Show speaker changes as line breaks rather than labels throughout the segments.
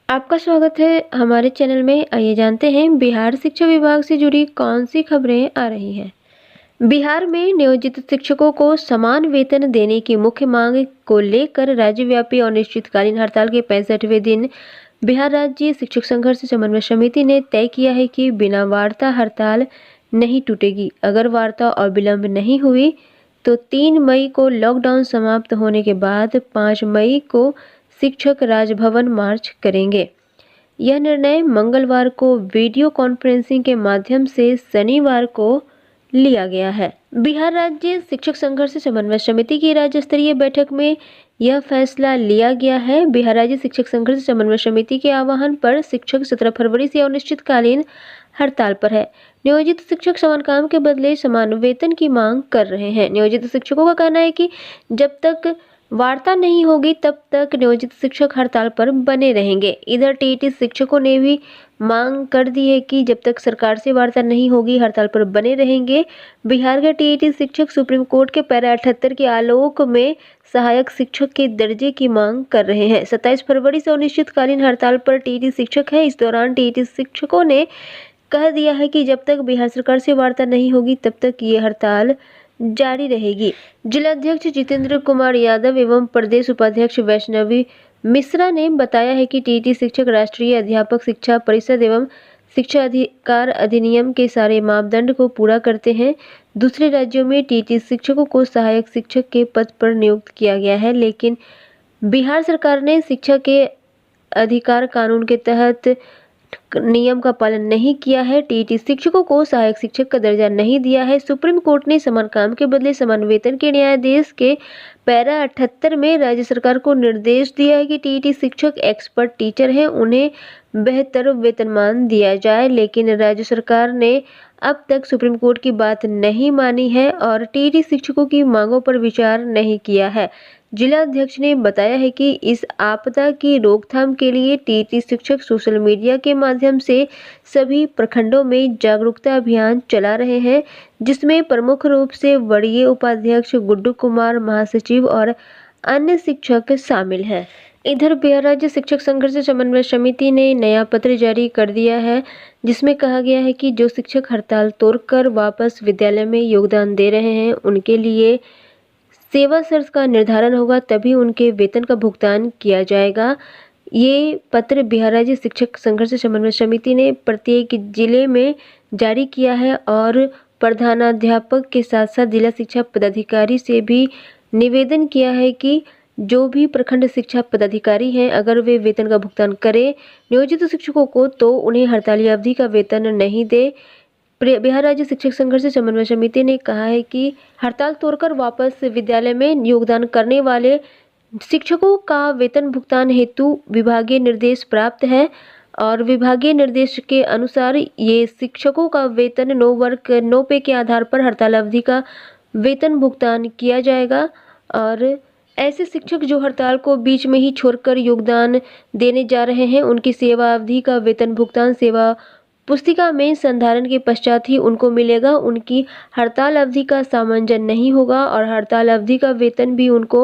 आपका स्वागत है हमारे चैनल में। आइए जानते हैं बिहार शिक्षा विभाग से जुड़ी कौन सी खबरें आ रही हैं। बिहार में नियोजित शिक्षकों को समान वेतन देने की मुख्य मांग को लेकर राज्यव्यापी अनिश्चितकालीन हड़ताल के 65वें दिन बिहार राज्य शिक्षक संघर्ष समन्वय समिति ने तय किया है कि बिना वार्ता हड़ताल नहीं टूटेगी। अगर वार्ता और विलंब नहीं हुई तो 3 मई को लॉकडाउन समाप्त होने के बाद 5 मई को शिक्षक राजभवन मार्च करेंगे। यह निर्णय मंगलवार को वीडियो कॉन्फ्रेंसिंग के माध्यम से शनिवार को लिया गया है। बिहार राज्य शिक्षक संघर्ष समन्वय समिति की राज्य स्तरीय बैठक में यह फैसला लिया गया है। बिहार राज्य शिक्षक संघर्ष समन्वय समिति के आह्वान पर शिक्षक 17 फरवरी से अनिश्चितकालीन हड़ताल पर है। नियोजित शिक्षक समान काम के बदले समान वेतन की मांग कर रहे हैं। नियोजित शिक्षकों का कहना है कि जब तक वार्ता नहीं होगी तब तक नियोजित शिक्षक हड़ताल पर बने रहेंगे। इधर टीईटी शिक्षकों ने भी मांग कर दी है कि जब तक सरकार से वार्ता नहीं होगी हड़ताल पर बने रहेंगे। बिहार के टीईटी शिक्षक सुप्रीम कोर्ट के पैरा 78 के आलोक में सहायक शिक्षक के दर्जे की मांग कर रहे हैं। 27 फरवरी से अनिश्चितकालीन हड़ताल पर टीईटी शिक्षक है। इस दौरान टीईटी शिक्षकों ने कह दिया है कि जब तक बिहार सरकार से वार्ता नहीं होगी तब तक ये हड़ताल जारी रहेगी। जिलाध्यक्ष जितेंद्र कुमार यादव एवं प्रदेश उपाध्यक्ष वैष्णवी मिश्रा ने बताया है कि टीईटी शिक्षक राष्ट्रीय अध्यापक शिक्षा परिषद एवं शिक्षा अधिकार अधिनियम के सारे मापदंड को पूरा करते हैं। दूसरे राज्यों में टीईटी शिक्षकों को सहायक शिक्षक के पद पर नियुक्त किया गया है, लेकिन बिहार सरकार ने शिक्षा के अधिकार कानून के तहत नियम का पालन नहीं किया है। टीईटी शिक्षकों को सहायक शिक्षक का दर्जा नहीं दिया है। सुप्रीम कोर्ट ने समान काम के बदले समान वेतन के न्यायाधीश के पैरा 78 में राज्य सरकार को निर्देश दिया है कि टीईटी शिक्षक एक्सपर्ट टीचर हैं, उन्हें बेहतर वेतनमान दिया जाए, लेकिन राज्य सरकार ने अब तक सुप्रीम कोर्ट की बात नहीं मानी है और टीईटी शिक्षकों की मांगों पर विचार नहीं किया है। जिलाध्यक्ष ने बताया है कि इस आपदा की रोकथाम के लिए टीईटी शिक्षक सोशल मीडिया के माध्यम से सभी प्रखंडों में जागरूकता अभियान चला रहे हैं, जिसमें प्रमुख रूप से वरीय उपाध्यक्ष गुड्डू कुमार, महासचिव और अन्य शिक्षक शामिल हैं। इधर बिहार राज्य शिक्षक संघर्ष समन्वय समिति ने नया पत्र जारी कर दिया है, जिसमें कहा गया है कि जो शिक्षक हड़ताल तोड़कर वापस विद्यालय में योगदान दे रहे हैं उनके लिए सेवा शर्त का निर्धारण होगा, तभी उनके वेतन का भुगतान किया जाएगा। ये पत्र बिहार राज्य शिक्षक संघर्ष समन्वय समिति ने प्रत्येक जिले में जारी किया है और प्रधानाध्यापक के साथ साथ जिला शिक्षा पदाधिकारी से भी निवेदन किया है कि जो भी प्रखंड शिक्षा पदाधिकारी हैं, अगर वे वेतन का भुगतान करें नियोजित शिक्षकों को तो उन्हें हड़ताली अवधि का वेतन नहीं दे। बिहार राज्य शिक्षक संघर्ष समन्वय समिति ने कहा है कि हड़ताल तोड़कर वापस विद्यालय में योगदान करने वाले शिक्षकों का वेतन भुगतान हेतु विभागीय निर्देश प्राप्त है और विभागीय निर्देश के अनुसार ये शिक्षकों का वेतन नो वर्क नो पे के आधार पर हड़ताल अवधि का वेतन भुगतान किया जाएगा। और ऐसे शिक्षक जो हड़ताल को बीच में ही छोड़कर योगदान देने जा रहे हैं उनकी सेवा अवधि का वेतन भुगतान सेवा पुस्तिका में संधारण के पश्चात ही उनको मिलेगा। उनकी हड़ताल अवधि का सामंजस्य नहीं होगा और हड़ताल अवधि का वेतन भी उनको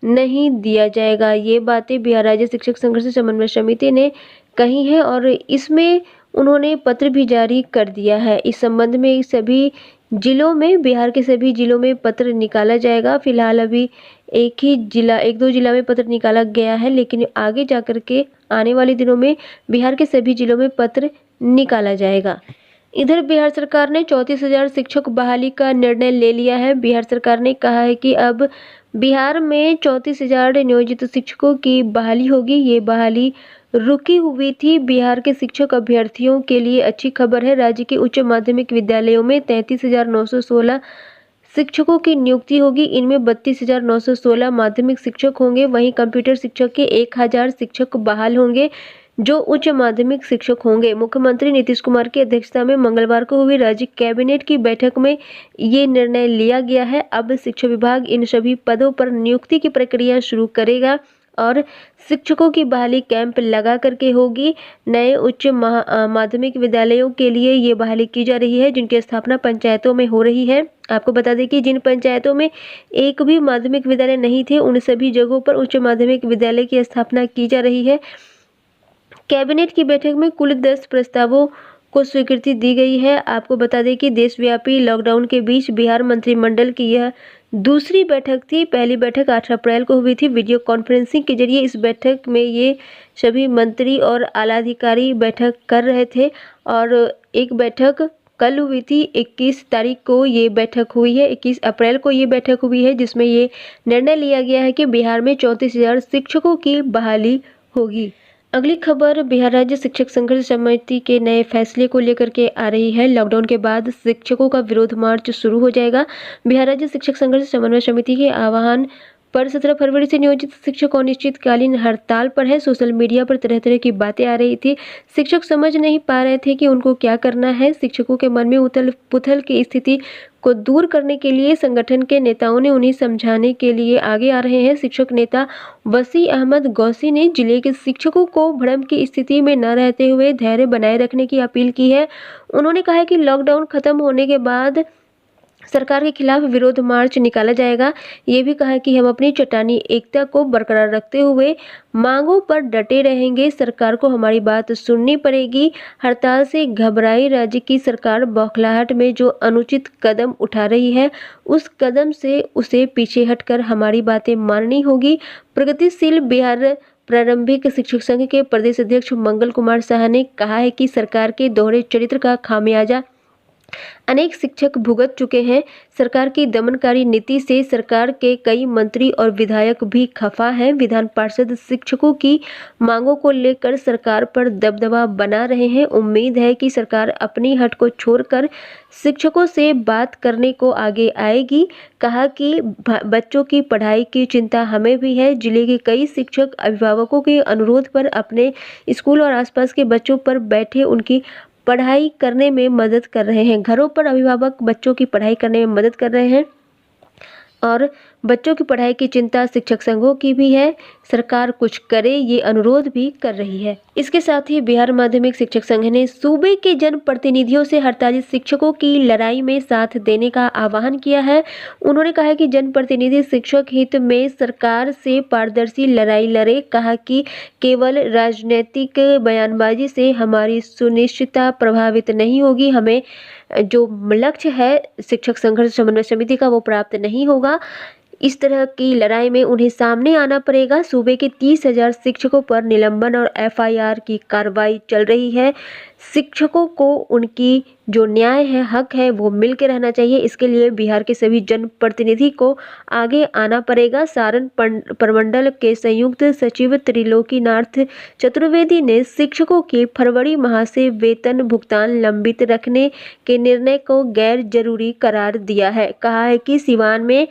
नहीं दिया जाएगा। ये बातें बिहार राज्य शिक्षक संघर्ष समन्वय समिति ने कही है और इसमें उन्होंने पत्र भी जारी कर दिया है। इस संबंध में सभी जिलों में बिहार के सभी जिलों में पत्र निकाला जाएगा। फिलहाल अभी एक दो जिला में पत्र निकाला गया है, लेकिन आगे जाकर के आने वाले दिनों में बिहार के सभी जिलों में पत्र निकाला जाएगा। इधर बिहार सरकार ने 34,000 शिक्षक बहाली का निर्णय ले लिया है। बिहार सरकार ने कहा है कि अब बिहार में 34,000 नियोजित शिक्षकों की बहाली होगी। ये बहाली रुकी हुई थी। बिहार के शिक्षक अभ्यर्थियों के लिए अच्छी खबर है। राज्य के उच्च माध्यमिक विद्यालयों में 33,916 शिक्षकों की नियुक्ति होगी। इनमें 32,916 माध्यमिक शिक्षक होंगे। वहीं कंप्यूटर शिक्षक के 1,000 शिक्षक बहाल होंगे जो उच्च माध्यमिक शिक्षक होंगे। मुख्यमंत्री नीतीश कुमार की अध्यक्षता में मंगलवार को हुई राज्य कैबिनेट की बैठक में ये निर्णय लिया गया है। अब शिक्षा विभाग इन सभी पदों पर नियुक्ति की प्रक्रिया शुरू करेगा और शिक्षकों की बहाली कैंप लगा करके होगी। नए उच्च माध्यमिक विद्यालयों के लिए ये बहाली की जा रही है जिनकी स्थापना पंचायतों में हो रही है। आपको बता दें कि जिन पंचायतों में एक भी माध्यमिक विद्यालय नहीं थे उन सभी जगहों पर उच्च माध्यमिक विद्यालय की स्थापना की जा रही है। कैबिनेट की बैठक में कुल 10 प्रस्तावों को स्वीकृति दी गई है। आपको बता दें कि देशव्यापी लॉकडाउन के बीच बिहार मंत्रिमंडल की यह दूसरी बैठक थी। पहली बैठक 8 अप्रैल को हुई थी। वीडियो कॉन्फ्रेंसिंग के जरिए इस बैठक में ये सभी मंत्री और आलाधिकारी बैठक कर रहे थे और एक बैठक कल हुई थी। 21 तारीख को ये बैठक हुई है, 21 अप्रैल को ये बैठक हुई है, जिसमें ये निर्णय लिया गया है कि बिहार में 34,000 शिक्षकों की बहाली होगी। अगली खबर बिहार राज्य शिक्षक संघर्ष समिति के नए फैसले को लेकर के आ रही है। लॉकडाउन के बाद शिक्षकों का विरोध मार्च शुरू हो जाएगा। बिहार राज्य शिक्षक संघर्ष समन्वय समिति के आह्वान पर 17 फरवरी से नियोजित शिक्षक अनिश्चितकालीन हड़ताल पर है। सोशल मीडिया पर तरह तरह की बातें आ रही थी। शिक्षक समझ नहीं पा रहे थे कि उनको क्या करना है। शिक्षकों के मन में उथल पुथल की स्थिति को दूर करने के लिए संगठन के नेताओं ने उन्हें समझाने के लिए आगे आ रहे हैं। शिक्षक नेता वसी अहमद गौसी ने जिले के शिक्षकों को भ्रम की स्थिति में न रहते हुए धैर्य बनाए रखने की अपील की है। उन्होंने कहा है कि लॉकडाउन खत्म होने के बाद सरकार के खिलाफ विरोध मार्च निकाला जाएगा। ये भी कहा कि हम अपनी चट्टानी एकता को बरकरार रखते हुए मांगों पर डटे रहेंगे। सरकार को हमारी बात सुननी पड़ेगी। हड़ताल से घबराई राज्य की सरकार बौखलाहट में जो अनुचित कदम उठा रही है, उस कदम से उसे पीछे हटकर हमारी बातें माननी होगी। प्रगतिशील बिहार प्रारंभिक शिक्षक संघ के प्रदेश अध्यक्ष मंगल कुमार साहा ने कहा है कि सरकार के दोहरे चरित्र का खामियाजा अनेक शिक्षक भुगत चुके हैं। सरकार की दमनकारी नीति से सरकार के कई मंत्री और विधायक भी खफा हैं। विधान पार्षद शिक्षकों की मांगों को लेकर सरकार पर दबदबा बना रहे हैं। उम्मीद है कि सरकार अपनी हट को छोड़कर शिक्षकों से बात करने को आगे आएगी। कहा कि बच्चों की पढ़ाई की चिंता हमें भी है। जिले के कई शिक्षक अभिभावकों के अनुरोध पर अपने स्कूल और आसपास के बच्चों पर बैठे उनकी पढ़ाई करने में मदद कर रहे हैं। घरों पर अभिभावक बच्चों की पढ़ाई करने में मदद कर रहे हैं और बच्चों की पढ़ाई की चिंता शिक्षक संघों की भी है। सरकार कुछ करे, ये अनुरोध भी कर रही है। इसके साथ ही बिहार माध्यमिक शिक्षक संघ ने सूबे के जनप्रतिनिधियों से हड़ताली शिक्षकों की लड़ाई में साथ देने का आह्वान किया है। उन्होंने कहा है कि जनप्रतिनिधि शिक्षक हित में सरकार से पारदर्शी लड़ाई लड़े। कहा कि केवल राजनीतिक बयानबाजी से हमारी सुनिश्चितता प्रभावित नहीं होगी। हमें जो लक्ष्य है शिक्षक संघर्ष समन्वय समिति का, वो प्राप्त नहीं होगा। इस तरह की लड़ाई में उन्हें सामने आना पड़ेगा। सूबे के 30,000 शिक्षकों पर निलंबन और एफआईआर की कार्रवाई चल रही है। शिक्षकों को उनकी जो न्याय है, हक है, वो मिल के रहना चाहिए। इसके लिए बिहार के सभी जनप्रतिनिधि को आगे आना पड़ेगा। सारण प्रमंडल के संयुक्त सचिव त्रिलोकीनाथ चतुर्वेदी ने शिक्षकों के फरवरी माह से वेतन भुगतान लंबित रखने के निर्णय को गैर जरूरी करार दिया है। कहा है कि सिवान में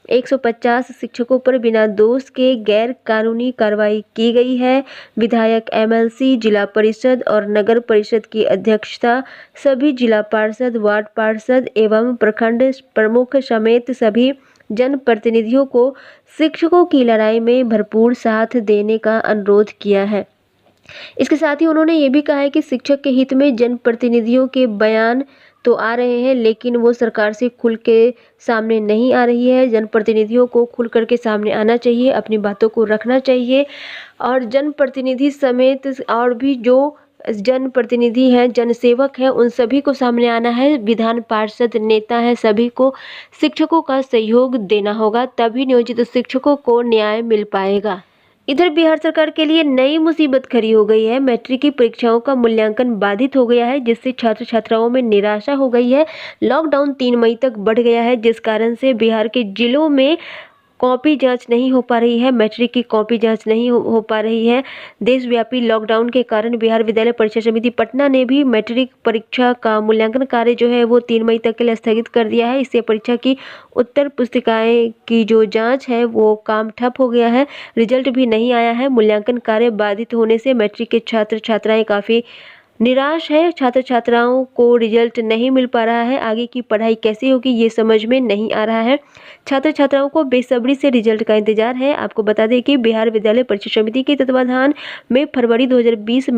150 शिक्षकों पर बिना दोष के गैर कानूनी कार्रवाई की गई है। विधायक, एमएलसी, जिला परिषद और नगर परिषद की अध्यक्षता सभी जिला पार्षद, वार्ड पार्षद एवं प्रखंड प्रमुख समेत सभी जनप्रतिनिधियों को शिक्षकों की लड़ाई में भरपूर साथ देने का अनुरोध किया है। इसके साथ ही उन्होंने ये भी कहा है कि शिक्षक के हित में जनप्रतिनिधियों के बयान तो आ रहे हैं, लेकिन वो सरकार से खुल के सामने नहीं आ रही है। जनप्रतिनिधियों को खुल कर के सामने आना चाहिए, अपनी बातों को रखना चाहिए और जनप्रतिनिधि समेत और भी जो जनप्रतिनिधि हैं, जनसेवक हैं, उन सभी को सामने आना है। विधान पार्षद नेता हैं, सभी को शिक्षकों का सहयोग देना होगा, तभी नियोजित शिक्षकों को न्याय मिल पाएगा। इधर बिहार सरकार के लिए नई मुसीबत खड़ी हो गई है। मैट्रिक की परीक्षाओं का मूल्यांकन बाधित हो गया है, जिससे छात्र छात्राओं में निराशा हो गई है। लॉकडाउन 3 मई तक बढ़ गया है, जिस कारण से बिहार के जिलों में कॉपी जांच नहीं हो पा रही है। मैट्रिक की कॉपी जांच नहीं हो पा रही है। देशव्यापी लॉकडाउन के कारण बिहार विद्यालय परीक्षा समिति पटना ने भी मैट्रिक परीक्षा का मूल्यांकन कार्य जो है वो 3 मई तक के लिए स्थगित कर दिया है। इससे परीक्षा की उत्तर पुस्तिकाएं की जो जांच है वो काम ठप हो गया है। रिजल्ट भी नहीं आया है। मूल्यांकन कार्य बाधित होने से मैट्रिक के छात्र छात्राएं काफ़ी निराश है। छात्र छात्राओं को रिजल्ट नहीं मिल पा रहा है। आगे की पढ़ाई कैसे होगी ये समझ में नहीं आ रहा है। छात्र छात्राओं को बेसब्री से रिजल्ट का इंतजार है। आपको बता दें कि बिहार विद्यालय परीक्षा समिति के तत्वाधान में फरवरी 2020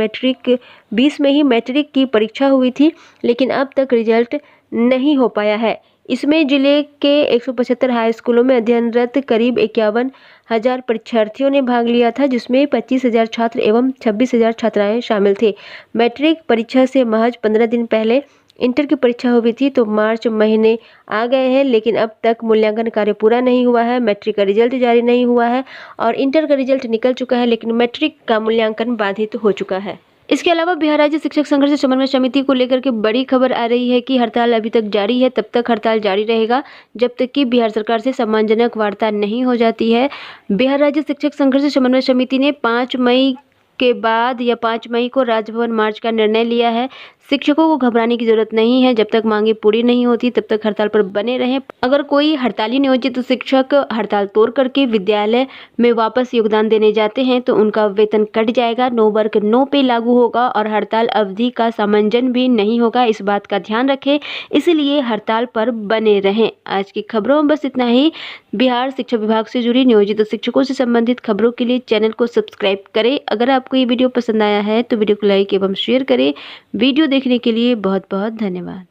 में ही मैट्रिक की परीक्षा हुई थी, लेकिन अब तक रिजल्ट नहीं हो पाया है। इसमें जिले के 175 हाई स्कूलों में अध्ययनरत करीब 51,000 परीक्षार्थियों ने भाग लिया था, जिसमें 25,000 छात्र एवं 26,000 छात्राएं शामिल थे। मैट्रिक परीक्षा से महज 15 दिन पहले इंटर की परीक्षा हुई थी, तो मार्च महीने आ गए हैं, लेकिन अब तक मूल्यांकन कार्य पूरा नहीं हुआ है। मैट्रिक का रिजल्ट जारी नहीं हुआ है और इंटर का रिजल्ट निकल चुका है, लेकिन मैट्रिक का मूल्यांकन बाधित हो चुका है। इसके अलावा बिहार राज्य शिक्षक संघर्ष समन्वय समिति को लेकर के बड़ी खबर आ रही है कि हड़ताल अभी तक जारी है। तब तक हड़ताल जारी रहेगा जब तक कि बिहार सरकार से सम्मानजनक वार्ता नहीं हो जाती है। बिहार राज्य शिक्षक संघर्ष समन्वय समिति ने 5 मई के बाद या 5 मई को राजभवन मार्च का निर्णय लिया है। शिक्षकों को घबराने की जरूरत नहीं है। जब तक मांगे पूरी नहीं होती तब तक हड़ताल पर बने रहें। अगर कोई हड़ताली नियोजित शिक्षक हड़ताल तोड़ करके विद्यालय में वापस योगदान देने जाते हैं तो उनका वेतन कट जाएगा। नो वर्क नो पे लागू होगा और हड़ताल अवधि का सामंजन भी नहीं होगा। इस बात का ध्यान रखें, इसलिए हड़ताल पर बने रहें। आज की खबरों में बस इतना ही। बिहार शिक्षा विभाग से जुड़ी नियोजित शिक्षकों से संबंधित खबरों के लिए चैनल को सब्सक्राइब करें। अगर आपको ये वीडियो पसंद आया है तो वीडियो को लाइक एवं शेयर करें। वीडियो देखने के लिए बहुत बहुत धन्यवाद।